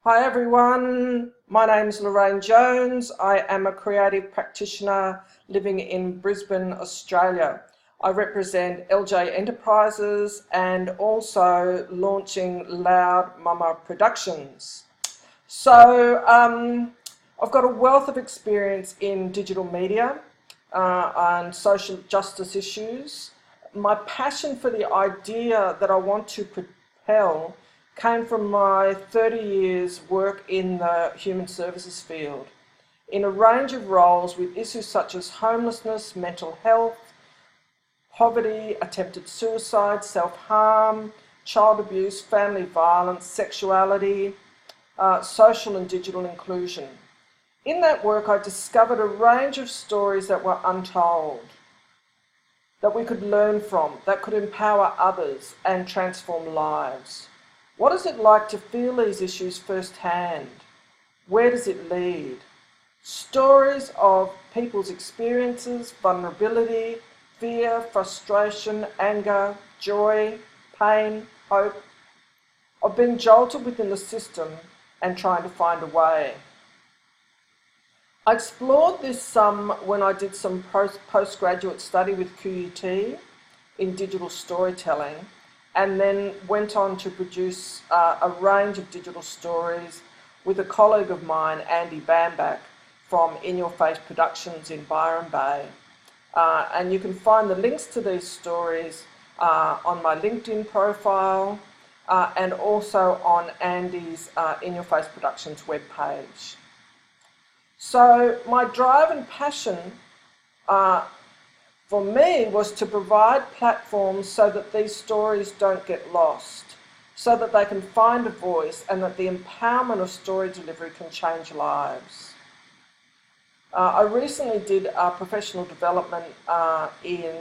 Hi everyone, my name is Lorraine Jones. I am a creative practitioner living in Brisbane, Australia. I represent LJ Enterprises and also launching Loud Mama Productions. I've got a wealth of experience in digital media and social justice issues. My passion for the idea that I want to propel came from my 30 years work in the human services field in a range of roles with issues such as homelessness, mental health, poverty, attempted suicide, self-harm, child abuse, family violence, sexuality, social and digital inclusion. In that work, I discovered a range of stories that were untold, that we could learn from, that could empower others and transform lives. What is it like to feel these issues firsthand? Where does it lead? Stories of people's experiences, vulnerability, fear, frustration, anger, joy, pain, hope, of being jolted within the system and trying to find a way. I explored this when I did some postgraduate study with QUT in digital storytelling, and then went on to produce a range of digital stories with a colleague of mine, Andy Bambach, from In Your Face Productions in Byron Bay. And you can find the links to these stories on my LinkedIn profile and also on Andy's In Your Face Productions webpage. So my drive and passion for me was to provide platforms so that these stories don't get lost, so that they can find a voice and that the empowerment of story delivery can change lives. I recently did a professional development in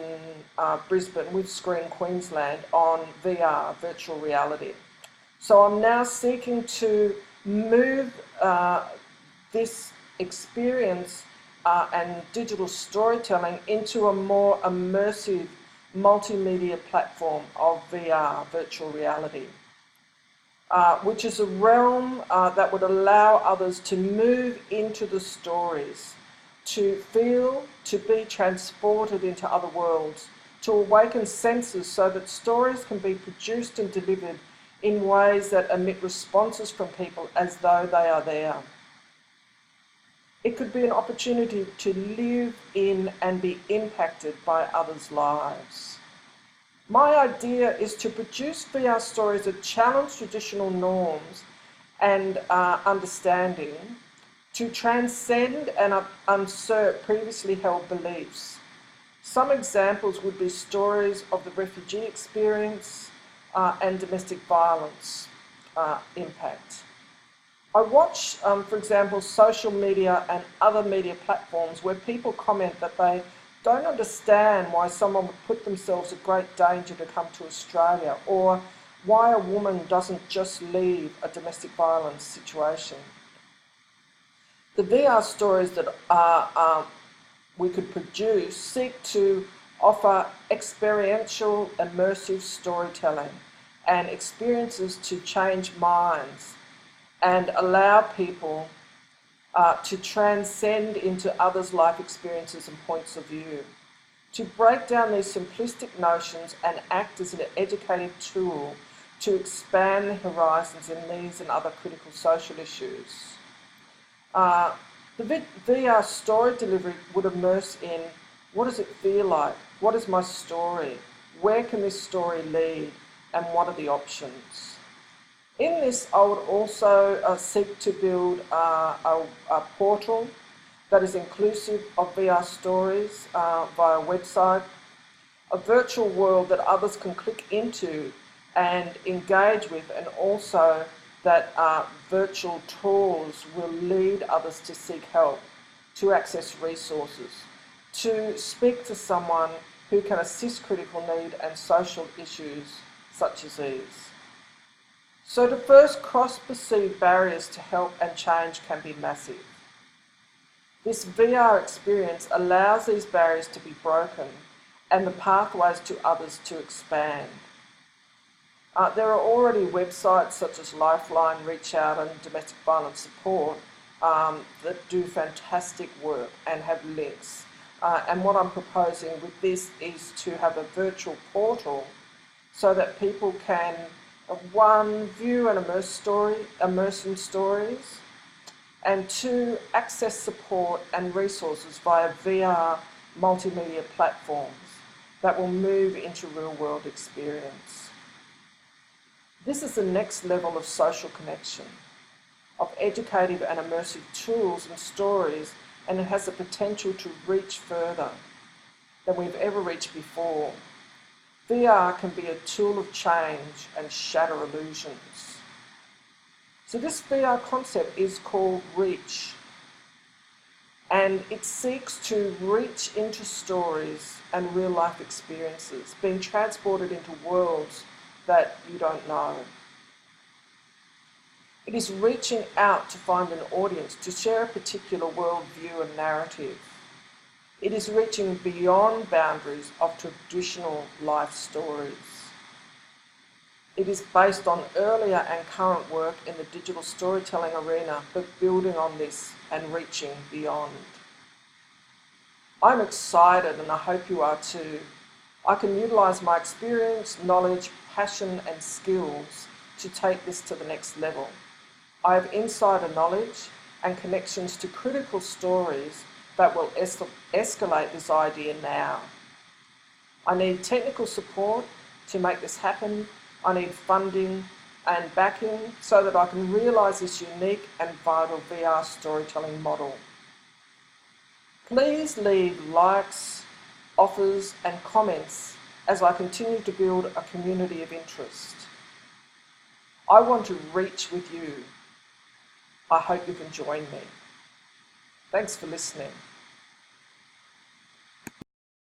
Brisbane with Screen Queensland on VR, virtual reality. So I'm now seeking to move this experience and digital storytelling into a more immersive multimedia platform of VR, virtual reality, which is a realm that would allow others to move into the stories, to feel, to be transported into other worlds, to awaken senses so that stories can be produced and delivered in ways that emit responses from people as though they are there. It could be an opportunity to live in and be impacted by others' lives. My idea is to produce VR stories that challenge traditional norms and understanding, to transcend and unsert previously held beliefs. Some examples would be stories of the refugee experience and domestic violence impact. I watch, for example, social media and other media platforms where people comment that they don't understand why someone would put themselves at great danger to come to Australia, or why a woman doesn't just leave a domestic violence situation. The VR stories that we could produce seek to offer experiential, immersive storytelling and experiences to change minds and allow people to transcend into others' life experiences and points of view, to break down these simplistic notions and act as an educative tool to expand the horizons in these and other critical social issues. The VR story delivery would immerse in what does it feel like, what is my story, where can this story lead, and what are the options. In this, I would also seek to build a portal that is inclusive of VR stories via a website, a virtual world that others can click into and engage with, and also that virtual tours will lead others to seek help, to access resources, to speak to someone who can assist critical need and social issues such as these. So to first cross perceived barriers to help and change can be massive. This VR experience allows these barriers to be broken and the pathways to others to expand. There are already websites such as Lifeline, Reach Out and Domestic Violence Support that do fantastic work and have links. And what I'm proposing with this is to have a virtual portal so that people can, one, view and immerse in stories, and two, access support and resources via VR multimedia platforms that will move into real-world experience. This is the next level of social connection, of educative and immersive tools and stories, and it has the potential to reach further than we've ever reached before. VR can be a tool of change and shatter illusions. So this VR concept is called Reach, and it seeks to reach into stories and real-life experiences, being transported into worlds that you don't know. It is reaching out to find an audience to share a particular worldview and narrative. It is reaching beyond boundaries of traditional life stories. It is based on earlier and current work in the digital storytelling arena, but building on this and reaching beyond. I'm excited, and I hope you are too. I can utilise my experience, knowledge, passion and skills to take this to the next level. I have insider knowledge and connections to critical stories that will escalate this idea now. I need technical support to make this happen. I need funding and backing so that I can realise this unique and vital VR storytelling model. Please leave likes, offers and comments as I continue to build a community of interest. I want to reach with you. I hope you can join me. Thanks for listening.